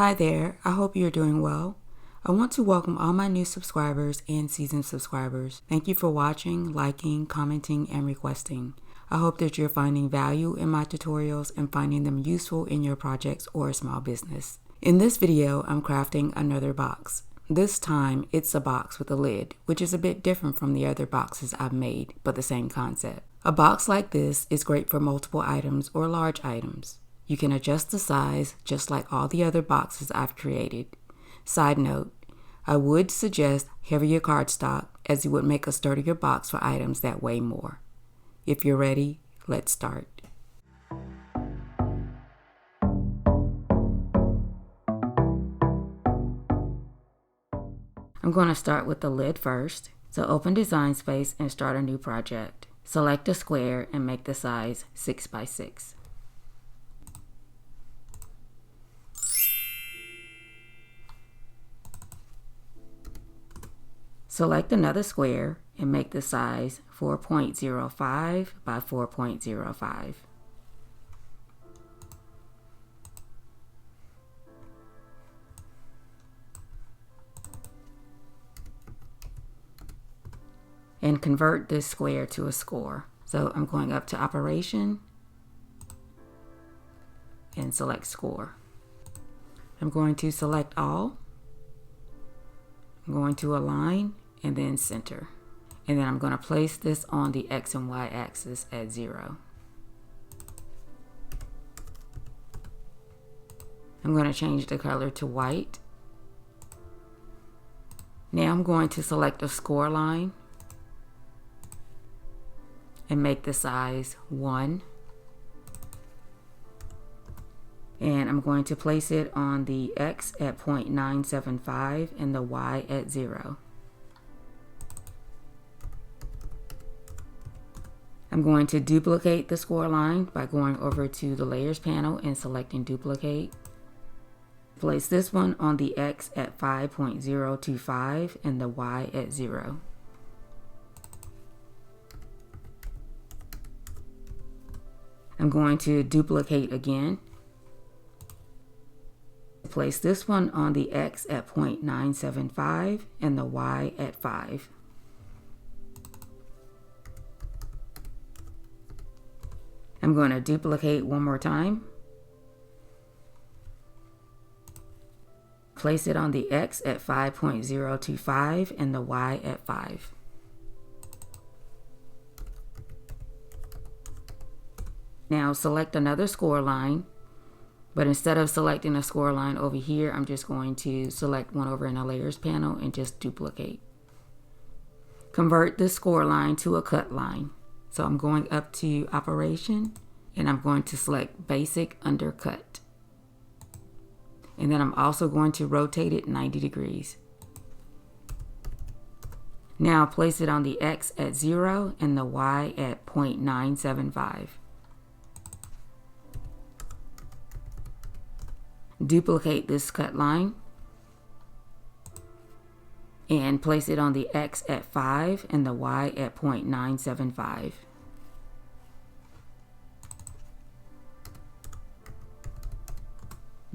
Hi there, I hope you're doing well. I want to welcome all my new subscribers and seasoned subscribers. Thank you for watching, liking, commenting, and requesting. I hope that you're finding value in my tutorials and finding them useful in your projects or small business. In this video, I'm crafting another box. This time, it's a box with a lid, which is a bit different from the other boxes I've made, but the same concept. A box like this is great for multiple items or large items. You can adjust the size just like all the other boxes I've created. Side note, I would suggest heavier cardstock as it would make a sturdier box for items that weigh more. If you're ready, let's start. I'm going to start with the lid first. So open Design Space and start a new project. Select a square and make the size 6 by 6. Select another square and make the size 4.05 by 4.05. And convert this square to a score. So I'm going up to Operation and select Score. I'm going to select All. I'm going to Align and then Center. And then I'm going to place this on the X and Y axis at 0. I'm going to change the color to white. Now I'm going to select a score line and make the size 1. And I'm going to place it on the X at 0.975 and the Y at 0. I'm going to duplicate the score line by going over to the Layers panel and selecting Duplicate. Place this one on the X at 5.025 and the Y at 0. I'm going to duplicate again. Place this one on the X at 0.975 and the Y at 5. I'm going to duplicate one more time. Place it on the X at 5.025 and the Y at 5. Now select another score line, but instead of selecting a score line over here, I'm just going to select one over in the Layers panel and just duplicate. Convert this score line to a cut line. So I'm going up to Operation and I'm going to select Basic Undercut. And then I'm also going to rotate it 90 degrees. Now place it on the X at 0 and the Y at 0.975. Duplicate this cut line and place it on the X at 5 and the Y at 0.975.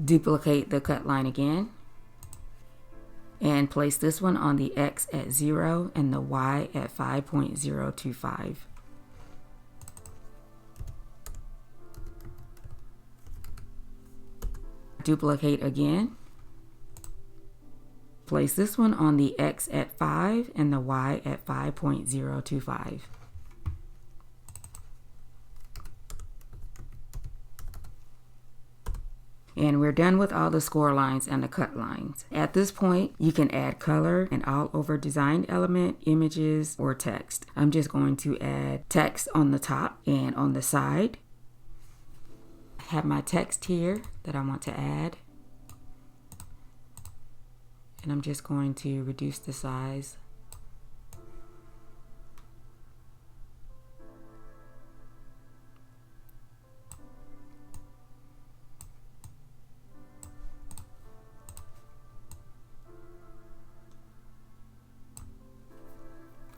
Duplicate the cut line again and place this one on the X at 0 and the Y at 5.025. Duplicate again. Place this one on the X at 5 and the Y at 5.025. And we're done with all the score lines and the cut lines. At this point, you can add color and all over designed element, images, or text. I'm just going to add text on the top and on the side. I have my text here that I want to add. And I'm just going to reduce the size.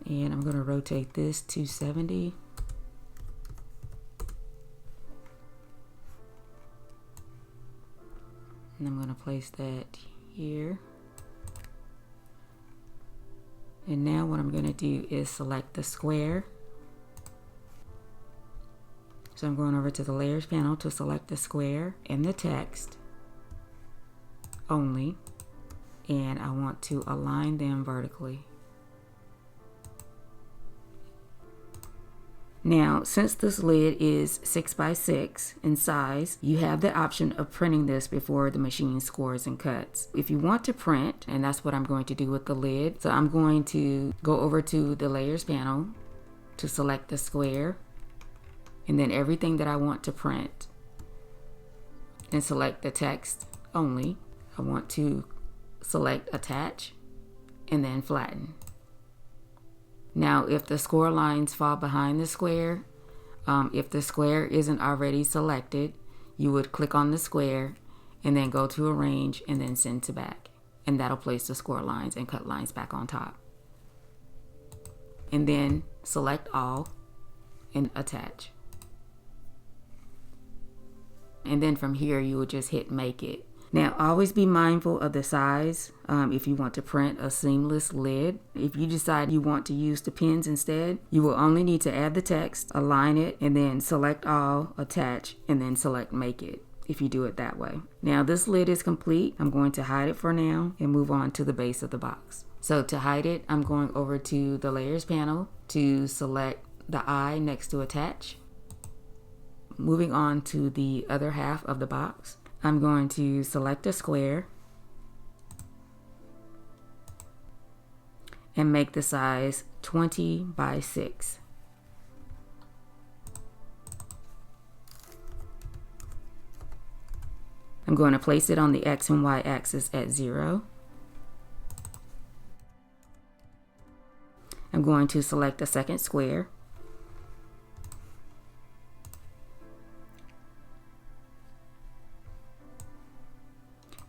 And I'm going to rotate this to 70. And I'm going to place that here. And now what I'm going to do is select the square. So I'm going over to the layers panel to select the square and the text only. And I want to align them vertically. Now, since this lid is 6 by 6 in size, you have the option of printing this before the machine scores and cuts. If you want to print, and that's what I'm going to do with the lid, so I'm going to go over to the layers panel to select the square, and then everything that I want to print, and select the text only. I want to select attach, and then flatten. Now, if the score lines fall behind the square, if the square isn't already selected, you would click on the square and then go to arrange and then send to back. And that'll place the score lines and cut lines back on top. And then select all and attach. And then from here, you would just hit make it. Now, always be mindful of the size if you want to print a seamless lid. If you decide you want to use the pins instead, you will only need to add the text, align it, and then select all, attach, and then select make it if you do it that way. Now, this lid is complete. I'm going to hide it for now and move on to the base of the box. So to hide it, I'm going over to the layers panel to select the eye next to attach. Moving on to the other half of the box, I'm going to select a square and make the size 20 by 6. I'm going to place it on the X and Y axis at 0. I'm going to select a second square.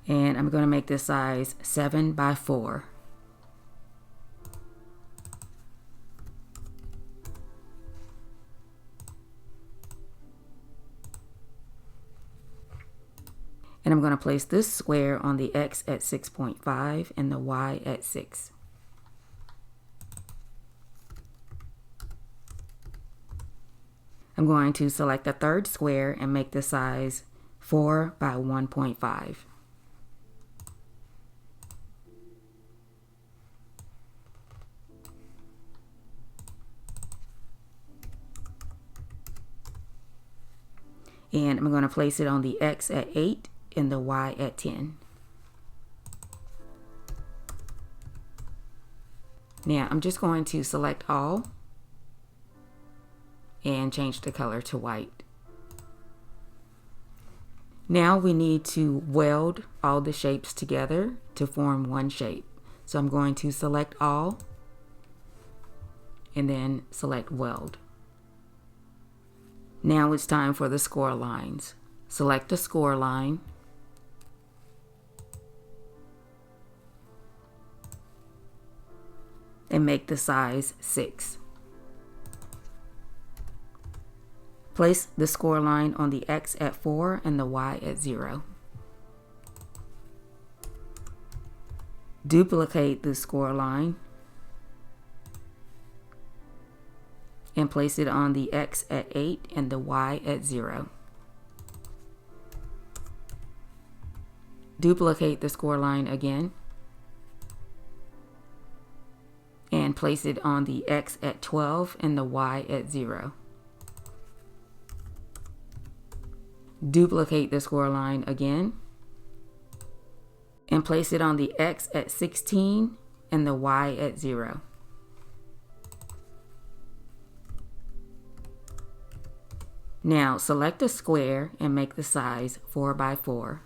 And I'm going to make this size 7 by 4. And I'm going to place this square on the X at 6.5 and the Y at 6. I'm going to select the third square and make the size 4 by 1.5. And I'm going to place it on the X at 8 and the Y at 10. Now I'm just going to select all and change the color to white. Now we need to weld all the shapes together to form one shape. So I'm going to select all and then select weld. Now it's time for the score lines. Select the score line. And make the size 6. Place the score line on the X at 4 and the Y at 0. Duplicate the score line and place it on the X at 8 and the Y at 0. Duplicate the score line again and place it on the X at 12 and the Y at 0. Duplicate the score line again and place it on the X at 16 and the Y at 0. Now select a square and make the size 4 by 4.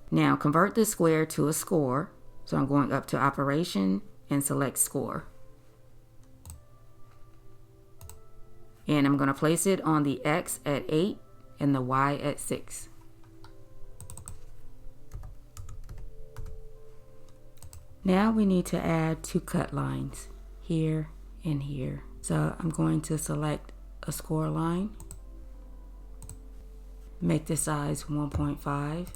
Now convert the square to a score. So I'm going up to Operation and select Score. And I'm going to place it on the X at 8 and the Y at 6. Now we need to add 2 cut lines here and here. So I'm going to select a score line, make the size 1.5,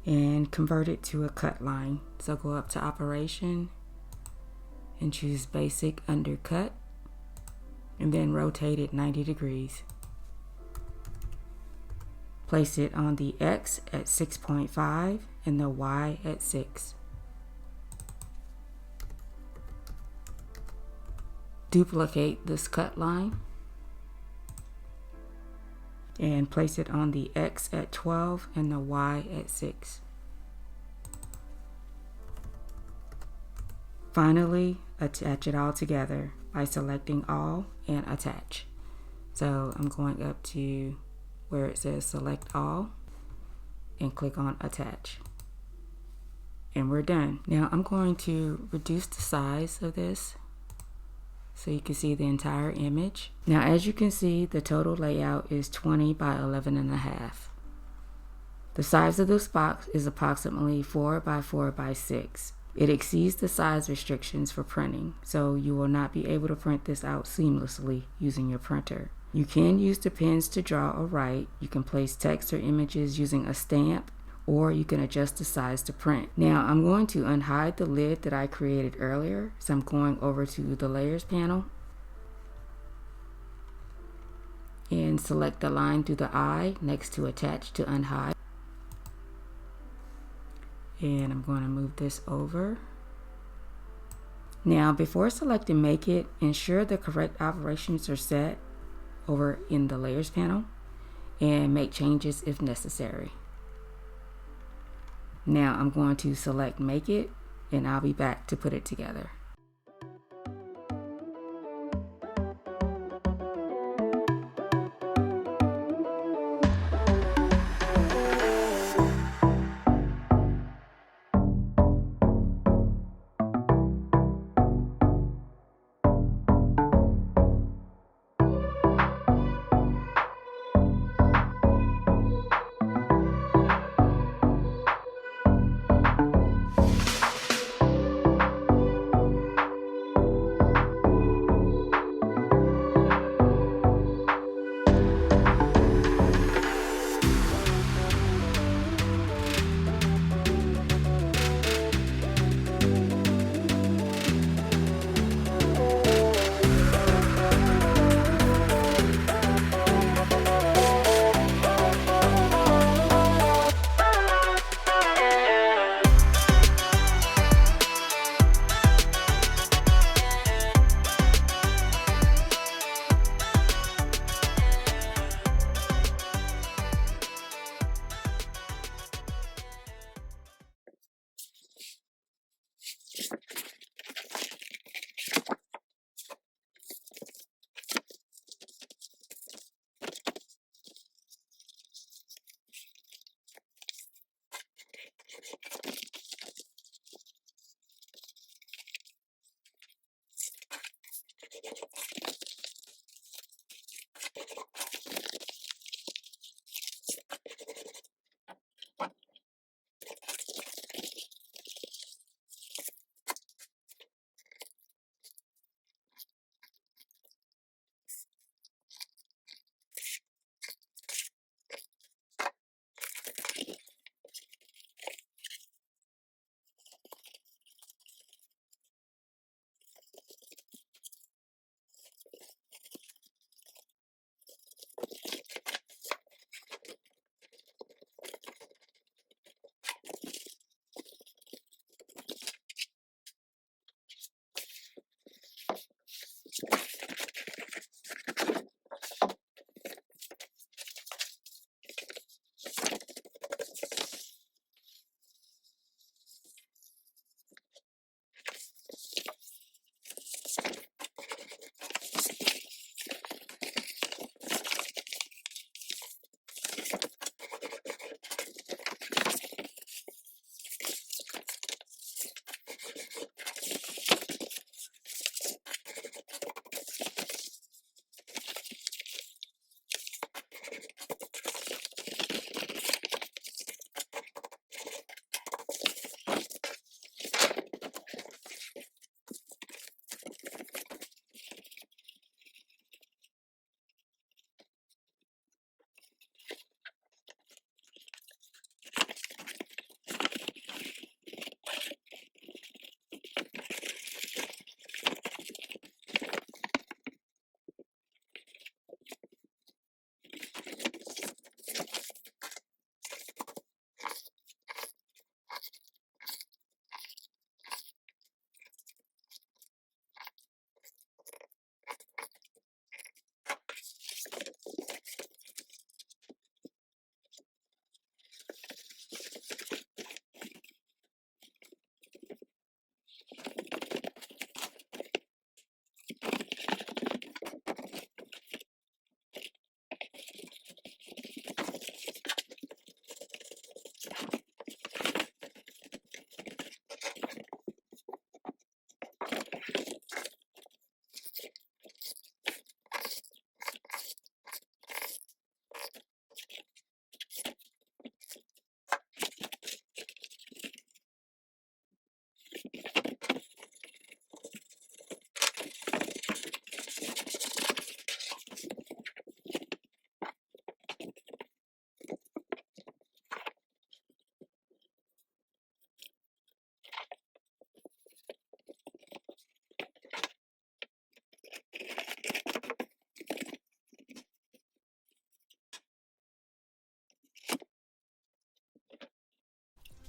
and convert it to a cut line. So go up to Operation and choose Basic Undercut, and then rotate it 90 degrees. Place it on the X at 6.5 and the Y at 6. Duplicate this cut line and place it on the X at 12 and the Y at 6. Finally, attach it all together by selecting All and Attach. So I'm going up to where it says Select All and click on Attach. And we're done. Now I'm going to reduce the size of this so you can see the entire image. Now as you can see, the total layout is 20 by 11.5. The size of this box is approximately 4 by 4 by 6. It exceeds the size restrictions for printing, so you will not be able to print this out seamlessly using your printer. You can use the pens to draw or write. You can place text or images using a stamp, or you can adjust the size to print. Now I'm going to unhide the lid that I created earlier, so I'm going over to the Layers panel and select the line through the eye next to Attach to unhide. And I'm going to move this over. Now before selecting Make It, ensure the correct operations are set over in the Layers panel and make changes if necessary. Now I'm going to select Make It, and I'll be back to put it together.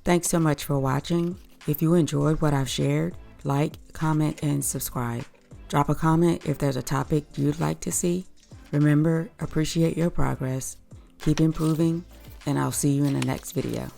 Thanks so much for watching. If you enjoyed what I've shared, like, comment, and subscribe. Drop a comment if there's a topic you'd like to see. Remember, appreciate your progress, keep improving, and I'll see you in the next video.